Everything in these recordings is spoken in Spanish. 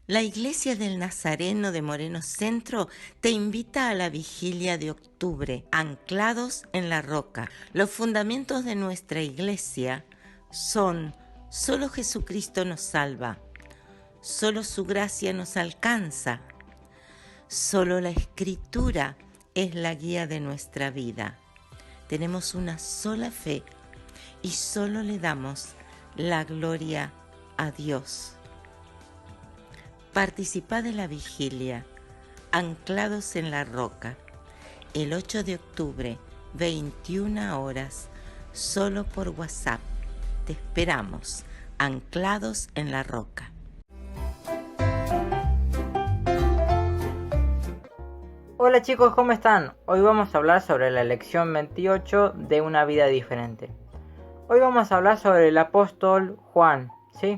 La Iglesia del Nazareno de Moreno Centro te invita a la vigilia de octubre, anclados en la roca. Los fundamentos de nuestra Iglesia son: solo Jesucristo nos salva, solo su gracia nos alcanza, solo la Escritura es la guía de nuestra vida. Tenemos una sola fe y solo le damos la gloria a Dios. Participá de la vigilia, anclados en la roca, el 8 de octubre, 21 horas, solo por WhatsApp. Te esperamos, anclados en la roca. Hola chicos, ¿cómo están? Hoy vamos a hablar sobre la lección 28 de una vida diferente. Hoy vamos a hablar sobre el apóstol Juan, ¿sí?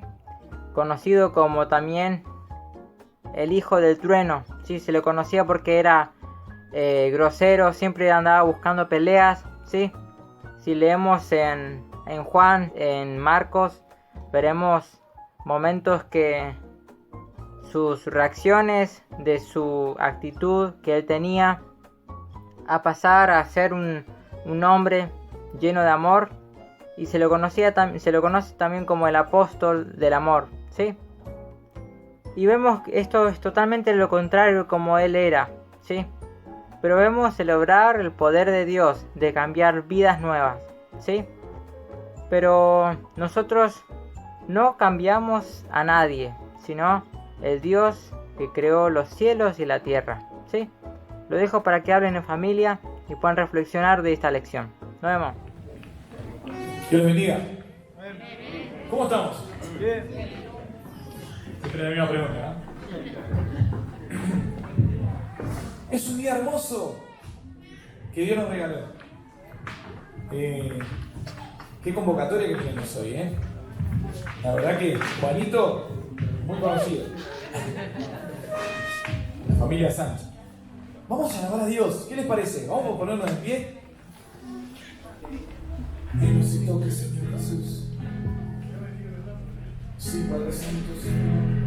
Conocido como también el hijo del trueno, ¿sí? Se le conocía porque era grosero, siempre andaba buscando peleas, ¿sí? Si leemos en Juan, en Marcos, veremos momentos que sus reacciones, de su actitud que él tenía, a pasar a ser un hombre lleno de amor, y se lo conoce también como el apóstol del amor, ¿sí? Y vemos que esto es totalmente lo contrario como él era, ¿sí? Pero vemos celebrar el poder de Dios de cambiar vidas nuevas, ¿sí? Pero nosotros no cambiamos a nadie, sino el Dios que creó los cielos y la tierra, ¿sí? Lo dejo para que hablen en familia y puedan reflexionar de esta lección. Nos vemos. Dios les bendiga. ¿Cómo estamos? Bien. Siempre la misma pregunta, ¿no? Es un día hermoso que Dios nos regaló. Qué convocatoria que tenemos hoy, ¿eh? La verdad que Juanito, muy conocido. La familia Sánchez. Vamos a alabar a Dios. ¿Qué les parece? Vamos a ponernos en pie. Dios y toque, Señor Jesús. Sí, Padre Santo, Señor.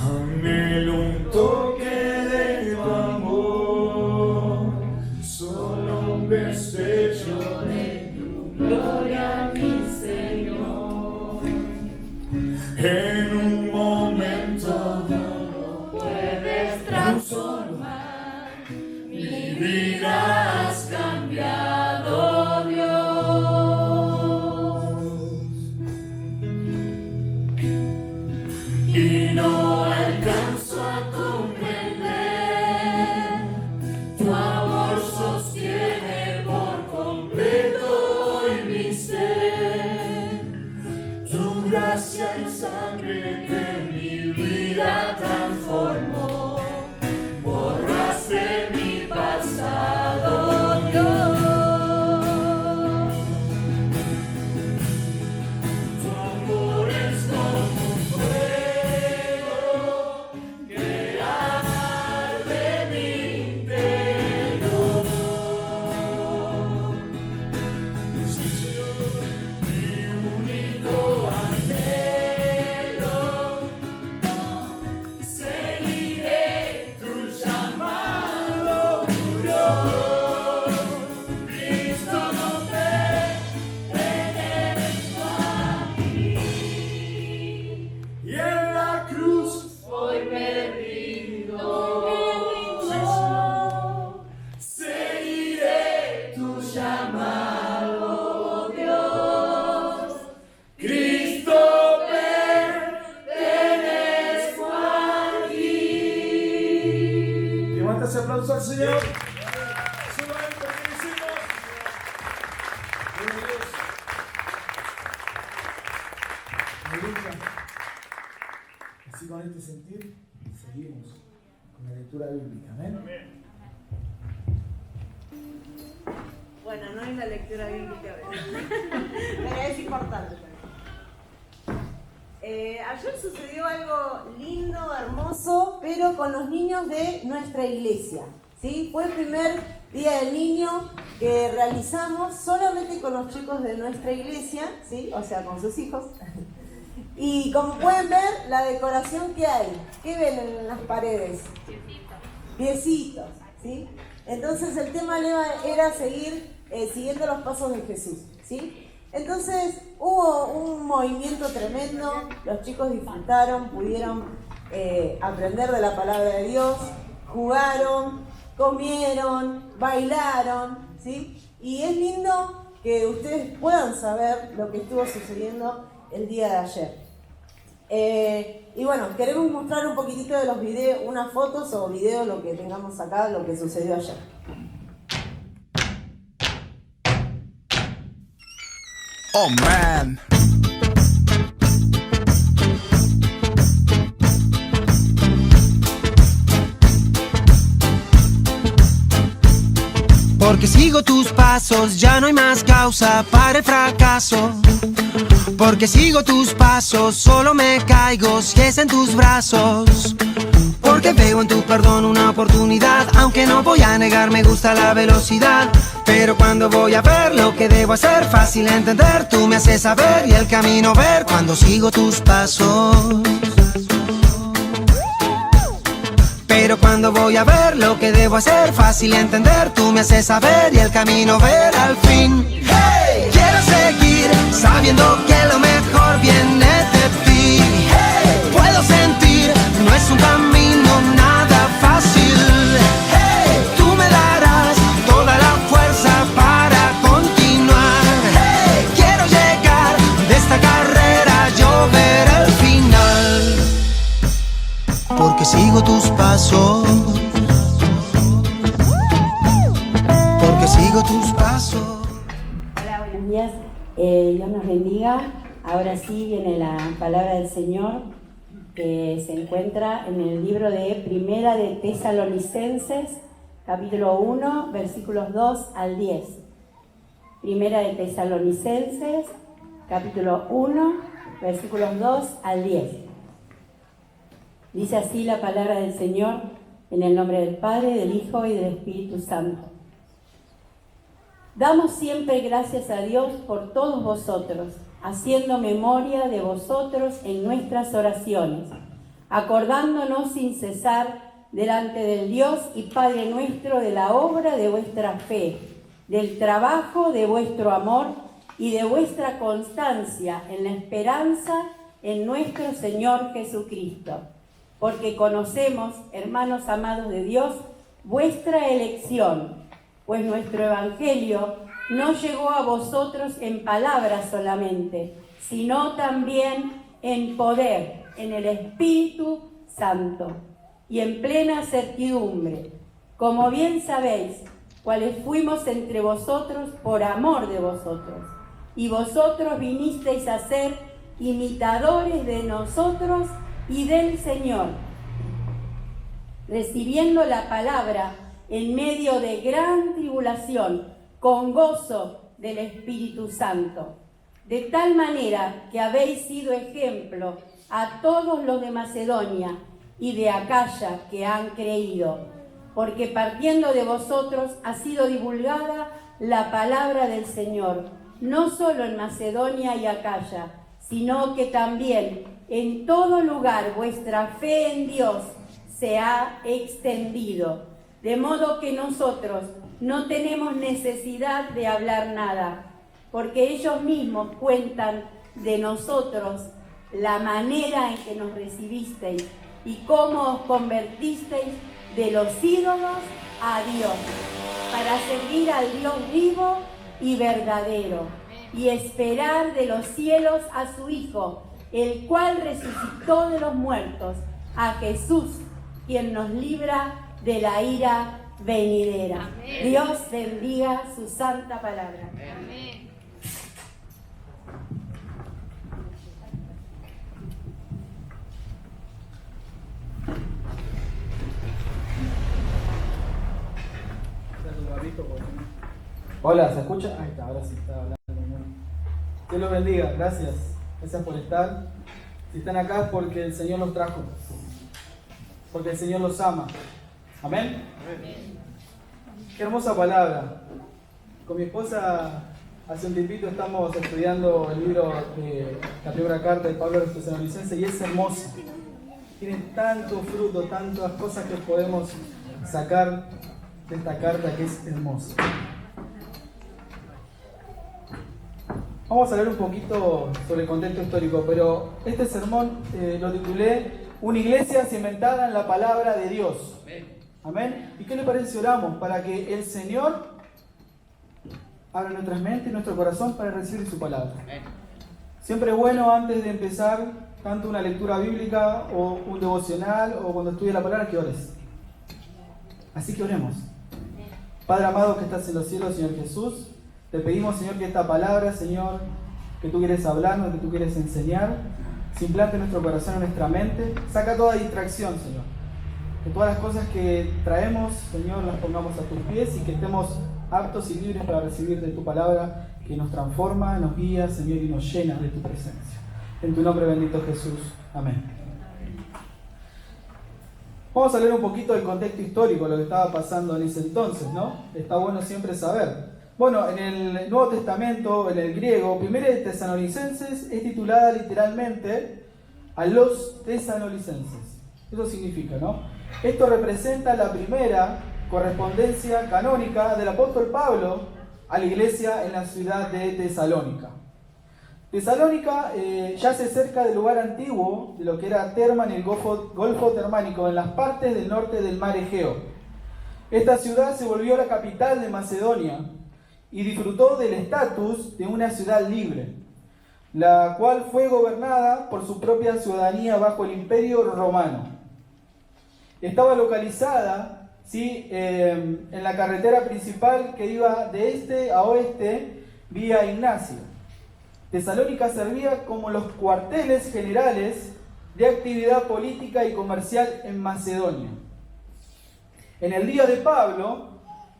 Anhelo un toque de tu amor, solo un desecho de tu gloria, mi Señor. En un momento no puedes transformar, mi vida has cambiado, Dios. Y no alcanzo a comprender, tu amor sostiene por completo hoy mi ser. Tu gracia y sangre que mi vida transformó, borraste mi pasado, Dios. Tu amor es como un fuego que arde mi interior. Mi único anhelo, seguiré tu llamado, Dios. Cristo, no pertenezco a ti. Y en la cruz hoy me rindo. Seguiré tu llamado, Dios. Cristo, pertenezco a ti. Levanta ese aplauso al Señor. Solamente bendecimos. Gloria a Dios. Aleluya. Así con este sentir, seguimos con la lectura bíblica. Amén. Bueno, no es la lectura bíblica, pero es importante. Ayer sucedió algo lindo, hermoso, pero con los niños de nuestra iglesia, ¿sí? Fue el primer día del niño que realizamos solamente con los chicos de nuestra iglesia, ¿sí? O sea, con sus hijos. Y como pueden ver, la decoración que hay, ¿qué ven en las paredes? Piecitos, ¿sí? Entonces el tema era seguir siguiendo los pasos de Jesús, ¿sí? Entonces hubo un movimiento tremendo, los chicos disfrutaron, pudieron aprender de la palabra de Dios, jugaron, comieron, bailaron, ¿sí? Y es lindo que ustedes puedan saber lo que estuvo sucediendo el día de ayer. Y bueno, queremos mostrar un poquitito de los videos, unas fotos o videos, lo que tengamos acá, lo que sucedió ayer. Oh man. Porque sigo tus pasos, ya no hay más causa para el fracaso. Porque sigo tus pasos, solo me caigo si es en tus brazos. Porque veo en tu perdón una oportunidad, aunque no voy a negar, me gusta la velocidad. Pero cuando voy a ver lo que debo hacer, fácil entender, tú me haces saber y el camino ver cuando sigo tus pasos. Pero cuando voy a ver lo que debo hacer, fácil entender, tú me haces saber y el camino ver al fin. Hey, quiero seguir sabiendo que lo mejor viene de ti. Hey, puedo sentir, no es un camino nada fácil. Hey, tú me darás toda la fuerza para continuar. Hey, quiero llegar de esta carrera, yo ver el final. Porque sigo tus pasos. Porque sigo tus pasos. Hola, buenos días. Dios nos bendiga. Ahora sí viene la palabra del Señor que se encuentra en el libro de Primera de Tesalonicenses, capítulo 1, versículos 2 al 10. Primera de Tesalonicenses, capítulo 1, versículos 2 al 10. Dice así la palabra del Señor, en el nombre del Padre, del Hijo y del Espíritu Santo. Damos siempre gracias a Dios por todos vosotros, haciendo memoria de vosotros en nuestras oraciones, acordándonos sin cesar delante del Dios y Padre nuestro de la obra de vuestra fe, del trabajo de vuestro amor y de vuestra constancia en la esperanza en nuestro Señor Jesucristo. Porque conocemos, hermanos amados de Dios, vuestra elección, pues nuestro Evangelio no llegó a vosotros en palabras solamente, sino también en poder, en el Espíritu Santo y en plena certidumbre, como bien sabéis, cuáles fuimos entre vosotros por amor de vosotros, y vosotros vinisteis a ser imitadores de nosotros y del Señor, recibiendo la palabra en medio de gran tribulación, con gozo del Espíritu Santo, de tal manera que habéis sido ejemplo a todos los de Macedonia y de Acaya que han creído, porque partiendo de vosotros ha sido divulgada la palabra del Señor, no solo en Macedonia y Acaya, sino que también en todo lugar vuestra fe en Dios se ha extendido, de modo que nosotros no tenemos necesidad de hablar nada, porque ellos mismos cuentan de nosotros la manera en que nos recibisteis y cómo os convertisteis de los ídolos a Dios, para servir al Dios vivo y verdadero, y esperar de los cielos a su Hijo, el cual resucitó de los muertos, a Jesús, quien nos libra de la ira venidera. Amén. Dios bendiga su santa palabra. Amén. Hola, ¿se escucha? Ahí está, ahora sí está hablando. Dios los bendiga, gracias. Gracias por estar. Si están acá es porque el Señor los trajo. Porque el Señor los ama. Amén. Amén. Qué hermosa palabra. Con mi esposa Hace un tiempito estamos estudiando el libro de la primera carta de Pablo a los Tesalonicenses y es hermoso. Tiene tanto fruto, tantas cosas que podemos sacar de esta carta que es hermosa. Vamos a hablar un poquito sobre el contexto histórico, pero este sermón lo titulé Una iglesia cimentada en la palabra de Dios. Amén. ¿Y qué le parece si oramos para que el Señor abra nuestras mentes y nuestro corazón para recibir su palabra? Siempre es bueno antes de empezar tanto una lectura bíblica o un devocional o cuando estudie la palabra que ores. Así que oremos. Padre amado que estás en los cielos, Señor Jesús, te pedimos, Señor, que esta palabra, Señor, que tú quieres hablarnos, que tú quieres enseñar, se implante en nuestro corazón, en nuestra mente. Saca toda distracción, Señor. Que todas las cosas que traemos, Señor, las pongamos a tus pies y que estemos aptos y libres para recibir de tu palabra que nos transforma, nos guía, Señor, y nos llena de tu presencia. En tu nombre bendito Jesús. Amén. Vamos a leer un poquito del contexto histórico, lo que estaba pasando en ese entonces, ¿no? Está bueno siempre saber. Bueno, en el Nuevo Testamento, en el griego, Primera de Tesalonicenses es titulada literalmente a los tesalonicenses. Eso significa, ¿no? Esto representa la primera correspondencia canónica del apóstol Pablo a la iglesia en la ciudad de Tesalónica. Tesalónica yace cerca del lugar antiguo de lo que era Terma en el Golfo Termánico, en las partes del norte del mar Egeo. Esta ciudad se volvió la capital de Macedonia y disfrutó del estatus de una ciudad libre, la cual fue gobernada por su propia ciudadanía bajo el Imperio Romano. Estaba localizada, ¿sí?, en la carretera principal que iba de este a oeste vía Ignacio. Tesalónica servía como los cuarteles generales de actividad política y comercial en Macedonia. En el día de Pablo,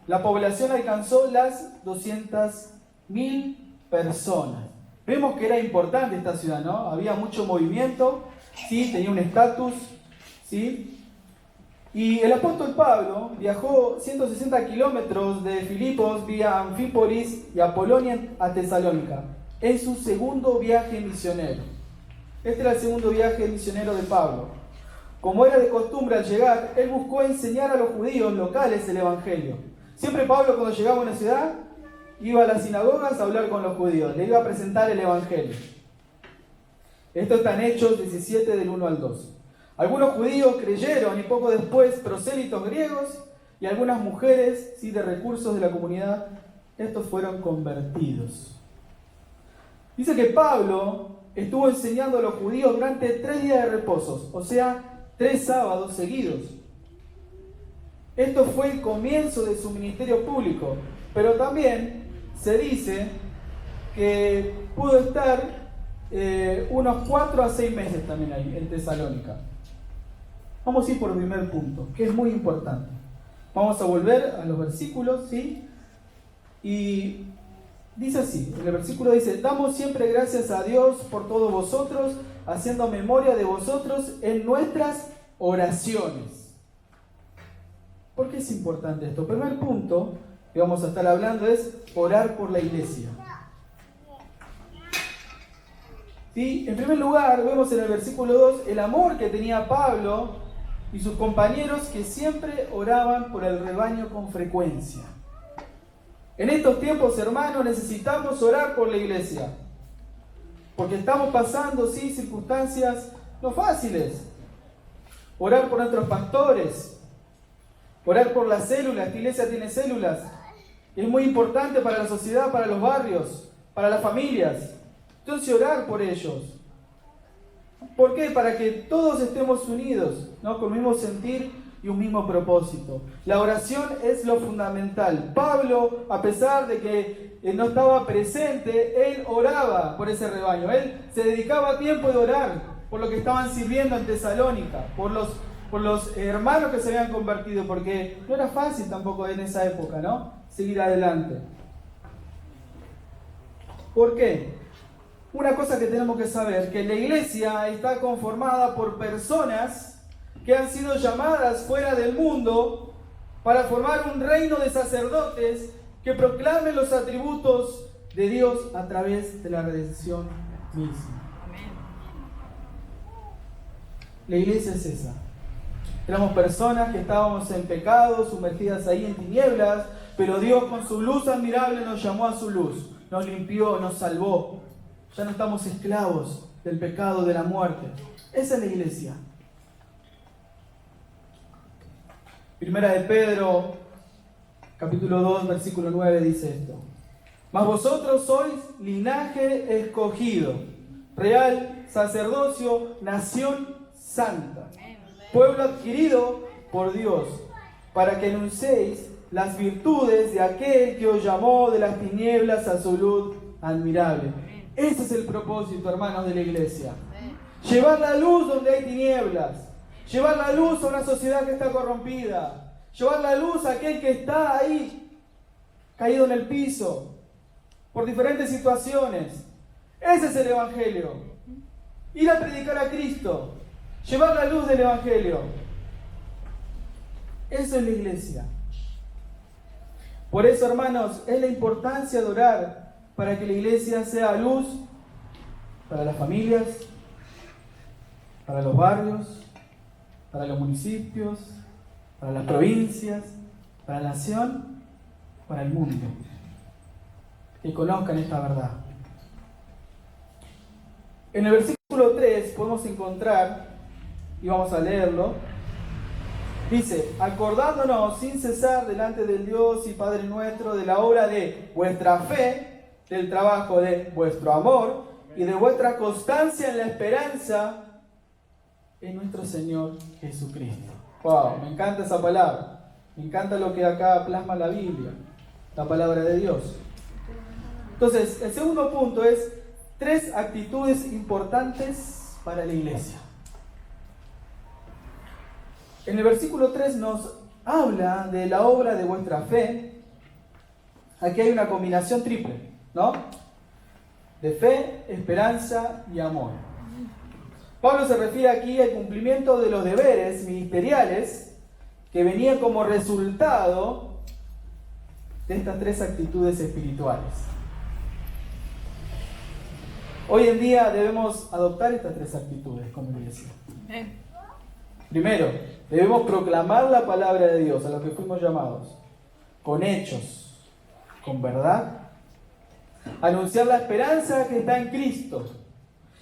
la población alcanzó las 200.000 personas. Vemos que era importante esta ciudad, ¿no? Había mucho movimiento, ¿sí? Tenía un estatus, ¿sí? Y el apóstol Pablo viajó 160 kilómetros de Filipos vía Anfípolis y Apolonia a Tesalónica en su segundo viaje misionero. Este era el segundo viaje misionero de Pablo. Como era de costumbre al llegar, él buscó enseñar a los judíos locales el evangelio. Siempre Pablo, cuando llegaba a una ciudad, iba a las sinagogas a hablar con los judíos, le iba a presentar el evangelio. Esto está en Hechos 17 del 1 al 2. Algunos judíos creyeron y poco después prosélitos griegos y algunas mujeres, sí, de recursos de la comunidad, estos fueron convertidos. Dice que Pablo estuvo enseñando a los judíos durante 3 días de reposos, o sea, 3 sábados seguidos. Esto fue el comienzo de su ministerio público, pero también se dice que pudo estar unos 4 a 6 meses también ahí en Tesalónica. Vamos a ir por el primer punto, que es muy importante. Vamos a volver a los versículos, ¿sí? Y dice así, en el versículo dice: damos siempre gracias a Dios por todos vosotros, haciendo memoria de vosotros en nuestras oraciones. ¿Por qué es importante esto? El primer punto que vamos a estar hablando es orar por la iglesia. ¿Sí? En primer lugar, vemos en el versículo 2 el amor que tenía Pablo y sus compañeros, que siempre oraban por el rebaño con frecuencia. En estos tiempos, hermanos, necesitamos orar por la iglesia, porque estamos pasando, sí, circunstancias no fáciles. Orar por nuestros pastores, orar por las células. Esta iglesia tiene células. Es muy importante para la sociedad, para los barrios, para las familias. Entonces, orar por ellos. ¿Por qué? Para que todos estemos unidos, ¿no?, con el mismo sentir y un mismo propósito. La oración es lo fundamental. Pablo, a pesar de que no estaba presente, él oraba por ese rebaño. Él se dedicaba tiempo de orar por lo que estaban sirviendo en Tesalónica, por los hermanos que se habían convertido, porque no era fácil tampoco en esa época, ¿no?, seguir adelante. ¿Por qué? Una cosa que tenemos que saber, que la iglesia está conformada por personas que han sido llamadas fuera del mundo para formar un reino de sacerdotes que proclamen los atributos de Dios a través de la redención misma. La iglesia es esa. Éramos personas que estábamos en pecado, sumergidas ahí en tinieblas, pero Dios con su luz admirable nos llamó a su luz, nos limpió, nos salvó. Ya no estamos esclavos del pecado, de la muerte. Esa es la iglesia. Primera de Pedro, capítulo 2, versículo 9 dice esto: mas vosotros sois linaje escogido, real sacerdocio, nación santa, pueblo adquirido por Dios, para que anunciéis las virtudes de aquel que os llamó de las tinieblas a su luz admirable. Ese es el propósito, hermanos, de la iglesia. Llevar la luz donde hay tinieblas, llevar la luz a una sociedad que está corrompida, llevar la luz a aquel que está ahí, caído en el piso, por diferentes situaciones. Ese es el Evangelio. Ir a predicar a Cristo, llevar la luz del Evangelio. Eso es la iglesia. Por eso, hermanos, es la importancia de orar para que la iglesia sea luz para las familias, para los barrios, para los municipios, para las provincias, para la nación, para el mundo. Que conozcan esta verdad. En el versículo 3 podemos encontrar, y vamos a leerlo, dice: acordándonos sin cesar delante del Dios y Padre nuestro de la obra de vuestra fe, del trabajo de vuestro amor y de vuestra constancia en la esperanza en nuestro Señor Jesucristo. Wow, me encanta esa palabra. Me encanta lo que acá plasma la Biblia, la palabra de Dios. Entonces, el segundo punto es 3 actitudes importantes para la iglesia. En el versículo 3 nos habla de la obra de vuestra fe. Aquí hay una combinación triple, ¿no? De fe, esperanza y amor. Pablo se refiere aquí al cumplimiento de los deberes ministeriales que venían como resultado de estas 3 actitudes espirituales. Hoy en día debemos adoptar estas 3 actitudes como iglesia. Primero, debemos proclamar la palabra de Dios a los que fuimos llamados, con hechos, con verdad. Anunciar la esperanza que está en Cristo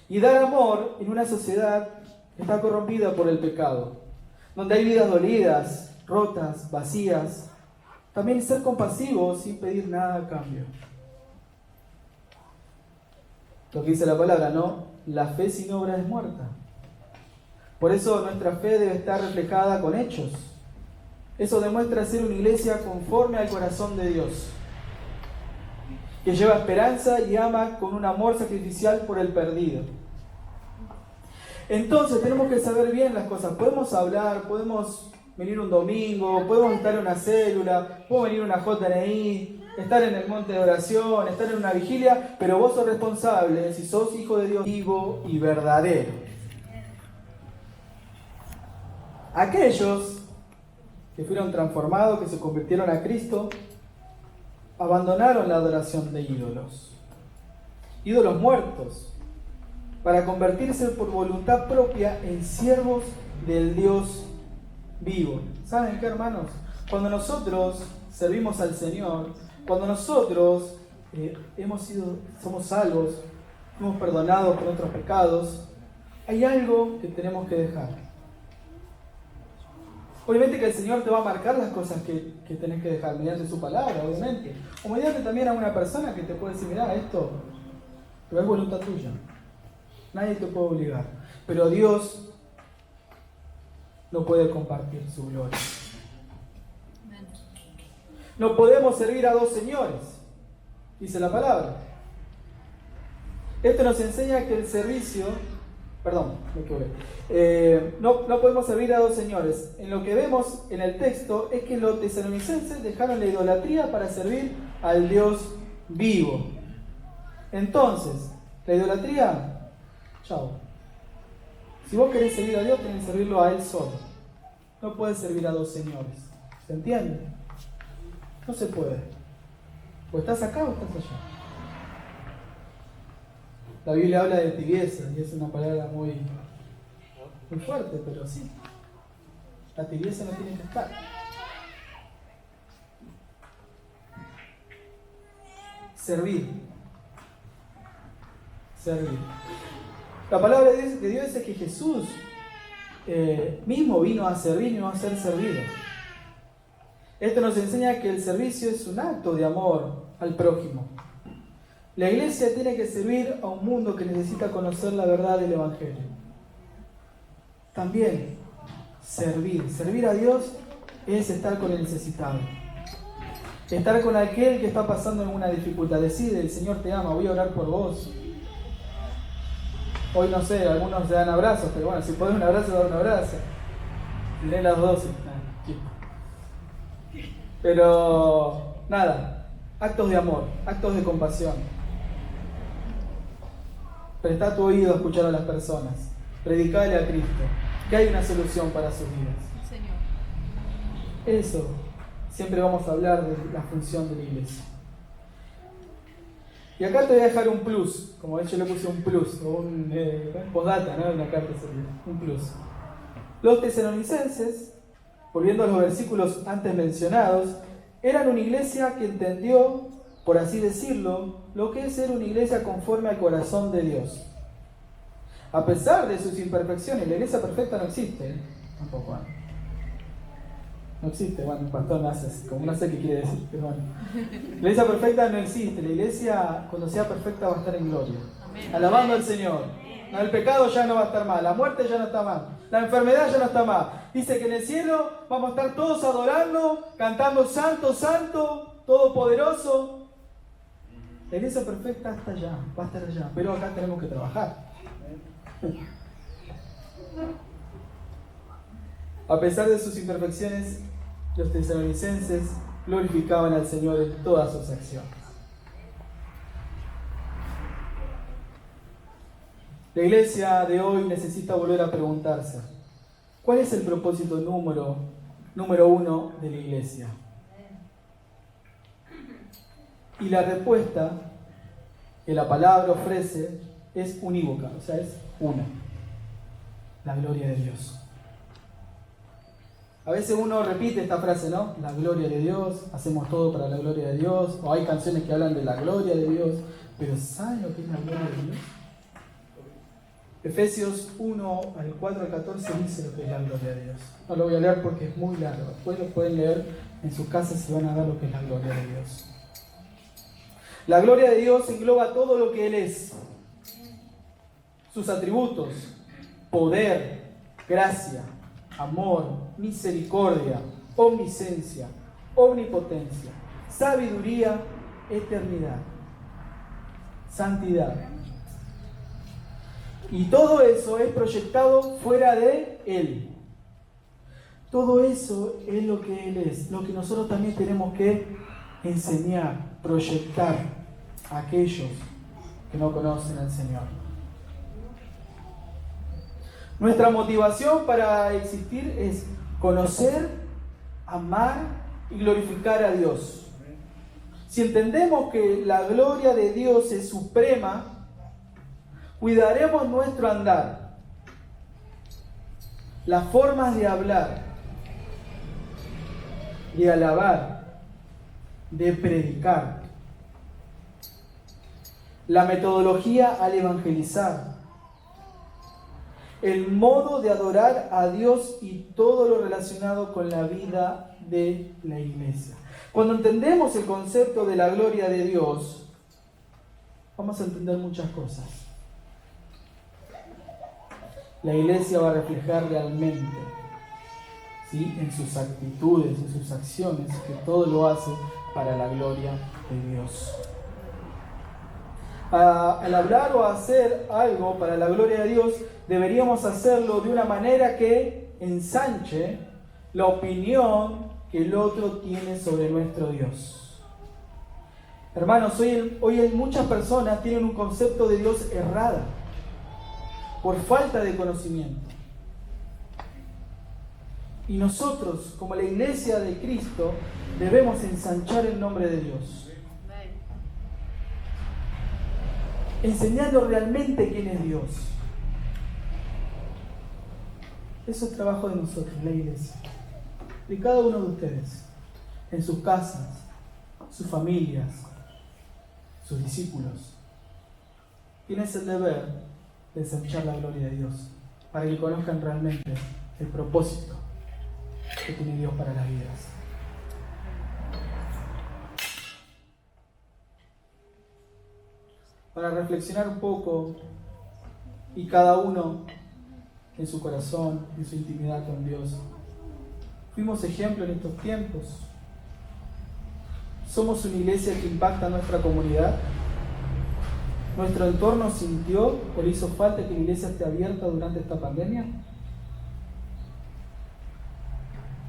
y dar amor en una sociedad que está corrompida por el pecado, donde hay vidas dolidas, rotas, vacías. También ser compasivos sin pedir nada a cambio. Lo que dice la palabra, ¿no? La fe sin obra es muerta. Por eso nuestra fe debe estar reflejada con hechos. Eso demuestra ser una iglesia conforme al corazón de Dios, que lleva esperanza y ama con un amor sacrificial por el perdido. Entonces tenemos que saber bien las cosas. Podemos hablar, podemos venir un domingo, podemos estar en una célula, podemos venir a una JNI, estar en el monte de oración, estar en una vigilia, pero vos sos responsable si sos hijo de Dios vivo y verdadero. Aquellos que fueron transformados, que se convirtieron a Cristo, abandonaron la adoración de ídolos muertos, para convertirse por voluntad propia en siervos del Dios vivo. ¿Saben qué, hermanos? Cuando nosotros servimos al Señor, cuando nosotros somos salvos, somos perdonados por nuestros pecados, hay algo que tenemos que dejar. Obviamente que el Señor te va a marcar las cosas que tenés que dejar mediante su palabra, obviamente. O mediante también a una persona que te puede decir, mirá, esto, pero es voluntad tuya. Nadie te puede obligar. Pero Dios no puede compartir su gloria. No podemos servir a 2 señores, dice la palabra. Esto nos enseña que el servicio... no podemos servir a 2 señores. En lo que vemos en el texto es que los tesalonicenses dejaron la idolatría para servir al Dios vivo. Entonces, la idolatría, chao. Si vos querés servir a Dios, tenés que servirlo a Él solo. No puedes servir a 2 señores. ¿Se entiende? No se puede. O estás acá o estás allá. La Biblia habla de tibieza y es una palabra muy fuerte, pero sí. La tibieza no tiene que estar. Servir. La palabra de Dios dice que Jesús mismo vino a servir y no a ser servido. Esto nos enseña que el servicio es un acto de amor al prójimo. La iglesia tiene que servir a un mundo que necesita conocer la verdad del Evangelio. También servir a Dios es estar con el necesitado. Estar con aquel que está pasando en una dificultad. Decide, el Señor te ama, voy a orar por vos. Hoy no sé, algunos se dan abrazos, pero bueno, si podés un abrazo, da un abrazo. Tenés las 12. Pero nada, actos de amor, actos de compasión. Presta tu oído a escuchar a las personas. Predicale a Cristo, que hay una solución para sus vidas. Eso, siempre vamos a hablar de la función de la iglesia. Y acá te voy a dejar un plus, como yo le puse un plus, o un postdata, ¿no? Una carta sería, un plus. Los tesalonicenses, volviendo a los versículos antes mencionados, eran una iglesia que entendió, por así decirlo, lo que es ser una iglesia conforme al corazón de Dios. A pesar de sus imperfecciones, la iglesia perfecta no existe, tampoco, ¿eh? No existe, bueno, el pastor no hace así, como no sé qué quiere decir, pero bueno. La iglesia perfecta no existe, la iglesia cuando sea perfecta va a estar en gloria. Amén. Alabando al Señor. No, el pecado ya no va a estar más, la muerte ya no está más, la enfermedad ya no está más. Dice que en el cielo vamos a estar todos adorando, cantando santo, santo, todopoderoso. La iglesia perfecta está allá, va a estar allá, pero acá tenemos que trabajar. A pesar de sus imperfecciones, los tesalonicenses glorificaban al Señor en todas sus acciones. La iglesia de hoy necesita volver a preguntarse, ¿cuál es el propósito número 1 de la iglesia? Y la respuesta que la palabra ofrece es unívoca, o sea, es una: la gloria de Dios. A veces uno repite esta frase, ¿no? La gloria de Dios, hacemos todo para la gloria de Dios, o hay canciones que hablan de la gloria de Dios, pero ¿saben lo que es la gloria de Dios? Efesios 1, al 4 al 14 dice lo que es la gloria de Dios. No lo voy a leer porque es muy largo, después lo pueden leer en sus casas y van a ver lo que es la gloria de Dios. La gloria de Dios engloba todo lo que Él es, sus atributos: poder, gracia, amor, misericordia, omnisciencia, omnipotencia, sabiduría, eternidad, santidad. Y todo eso es proyectado fuera de Él. Todo eso es lo que Él es, lo que nosotros también tenemos que enseñar, proyectar a aquellos que no conocen al Señor. Nuestra motivación para existir es conocer, amar y glorificar a Dios. Si entendemos que la gloria de Dios es suprema, cuidaremos nuestro andar, las formas de hablar, de alabar, de predicar, la metodología al evangelizar, el modo de adorar a Dios y todo lo relacionado con la vida de la iglesia. Cuando entendemos el concepto de la gloria de Dios, vamos a entender muchas cosas. La iglesia va a reflejar realmente, ¿sí?, en sus actitudes, en sus acciones, que todo lo hace para la gloria de Dios. Al hablar o hacer algo para la gloria de Dios, deberíamos hacerlo de una manera que ensanche la opinión que el otro tiene sobre nuestro Dios. Hermanos, hoy muchas personas tienen un concepto de Dios errado por falta de conocimiento. Y nosotros, como la iglesia de Cristo, debemos ensanchar el nombre de Dios. enseñando realmente quién es Dios. Eso es trabajo de nosotros, la iglesia, de cada uno de ustedes, en sus casas, sus familias, sus discípulos. Tienes el deber de ensanchar la gloria de Dios, para que conozcan realmente el propósito que tiene Dios para las vidas. Para reflexionar un poco, y cada uno en su corazón, en su intimidad con Dios. Fuimos ejemplo en estos tiempos. Somos una iglesia que impacta a nuestra comunidad. ¿Nuestro entorno sintió o le hizo falta que la iglesia esté abierta durante esta pandemia?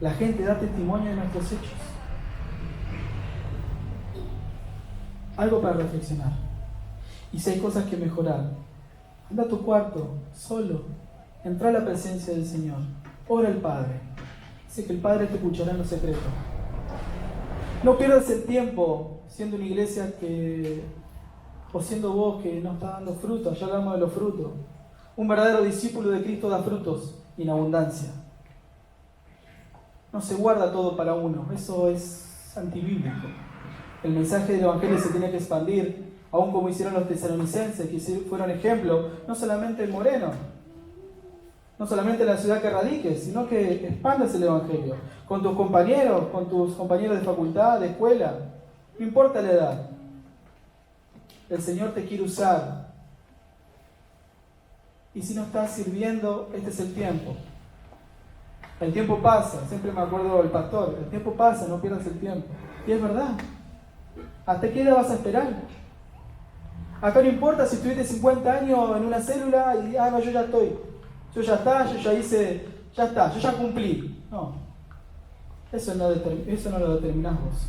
La gente da testimonio de nuestros hechos. Algo para reflexionar. Y si hay cosas que mejorar, anda a tu cuarto, solo, entra a la presencia del Señor, ora al Padre. Sé que el Padre te escuchará en lo secreto. No pierdas el tiempo siendo una iglesia o siendo vos que no está dando frutos. Ya hablamos de los frutos. Un verdadero discípulo de Cristo da frutos y en abundancia. No se guarda todo para uno, eso es antibíblico. El mensaje del Evangelio se tiene que expandir, aún como hicieron los tesalonicenses, que fueron ejemplo, no solamente en Moreno, no solamente en la ciudad que radiques, sino que expandas el Evangelio con tus compañeros de facultad, de escuela, no importa la edad. El Señor te quiere usar. Y si no estás sirviendo, este es el tiempo. El tiempo pasa, siempre me acuerdo del pastor, el tiempo pasa, no pierdas el tiempo. Y es verdad. ¿Hasta qué edad vas a esperar? Acá no importa si estuviste 50 años en una célula y, no, yo ya estoy. Yo ya está, yo ya hice, ya está, yo ya cumplí. No, eso no lo determinás vos.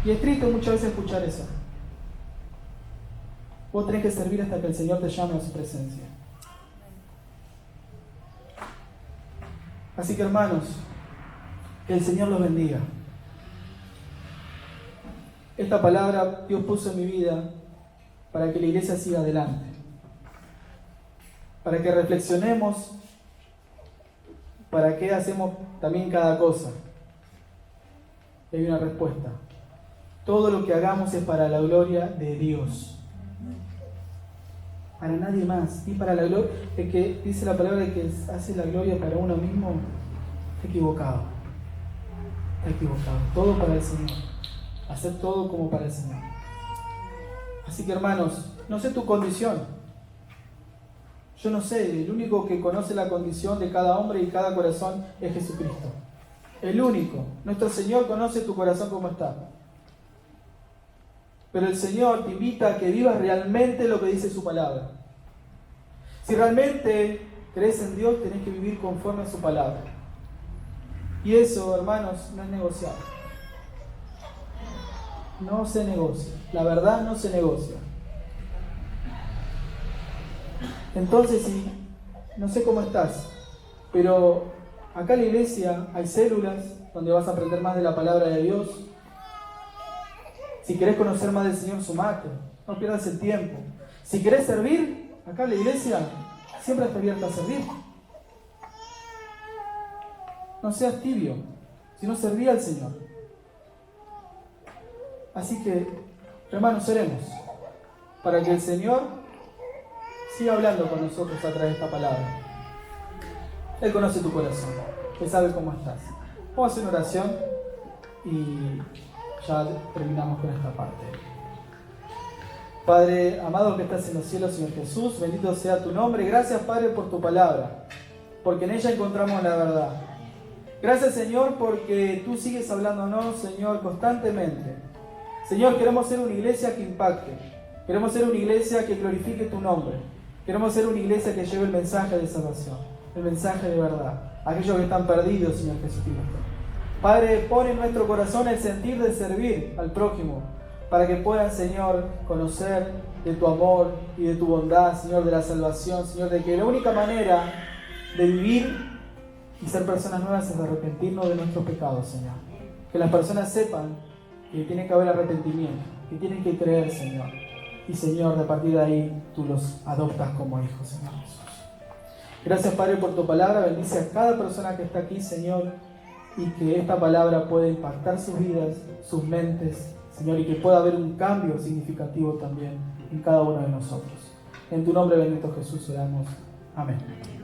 Y es triste muchas veces escuchar eso. Vos tenés que servir hasta que el Señor te llame a su presencia. Así que hermanos, que el Señor los bendiga. Esta palabra Dios puso en mi vida para que la iglesia siga adelante. Para que reflexionemos para qué hacemos también cada cosa. Y hay una respuesta. Todo lo que hagamos es para la gloria de Dios. Para nadie más. Y para la gloria, el que dice la palabra de que hace la gloria para uno mismo, está equivocado. Está equivocado. Todo para el Señor. Hacer todo como para el Señor. Así que hermanos, no sé tu condición. Yo no sé, el único que conoce la condición de cada hombre y cada corazón es Jesucristo. El único. Nuestro Señor conoce tu corazón como está. Pero el Señor te invita a que vivas realmente lo que dice su palabra. Si realmente crees en Dios, tenés que vivir conforme a su palabra. Y eso, hermanos, no es negociable. No se negocia. La verdad no se negocia. Entonces, no sé cómo estás, pero acá en la iglesia hay células donde vas a aprender más de la palabra de Dios. Si querés conocer más del Señor, sumate, no pierdas el tiempo. Si querés servir, acá en la iglesia siempre está abierta a servir. No seas tibio, sino serví al Señor. Así que, hermanos, oremos para que el Señor siga hablando con nosotros a través de esta palabra. Él conoce tu corazón, Él sabe cómo estás. Vamos a hacer una oración y ya terminamos con esta parte. Padre amado que estás en los cielos, Señor Jesús, bendito sea tu nombre. Gracias, Padre, por tu palabra, porque en ella encontramos la verdad. Gracias, Señor, porque tú sigues hablándonos, Señor, constantemente. Señor, queremos ser una iglesia que impacte. Queremos ser una iglesia que glorifique tu nombre. Queremos ser una iglesia que lleve el mensaje de salvación, el mensaje de verdad, a aquellos que están perdidos, Señor Jesucristo. Padre, pon en nuestro corazón el sentir de servir al prójimo, para que puedan, Señor, conocer de tu amor y de tu bondad, Señor, de la salvación, Señor, de que la única manera de vivir y ser personas nuevas es de arrepentirnos de nuestros pecados, Señor. Que las personas sepan que tiene que haber arrepentimiento, que tienen que creer, Señor. y Señor, de partir de ahí tú los adoptas como hijos, Señor Jesús. Gracias, Padre, por tu palabra. Bendice a cada persona que está aquí, Señor, y que esta palabra pueda impactar sus vidas, sus mentes, Señor, y que pueda haber un cambio significativo también en cada uno de nosotros. En tu nombre bendito Jesús oramos. Amén.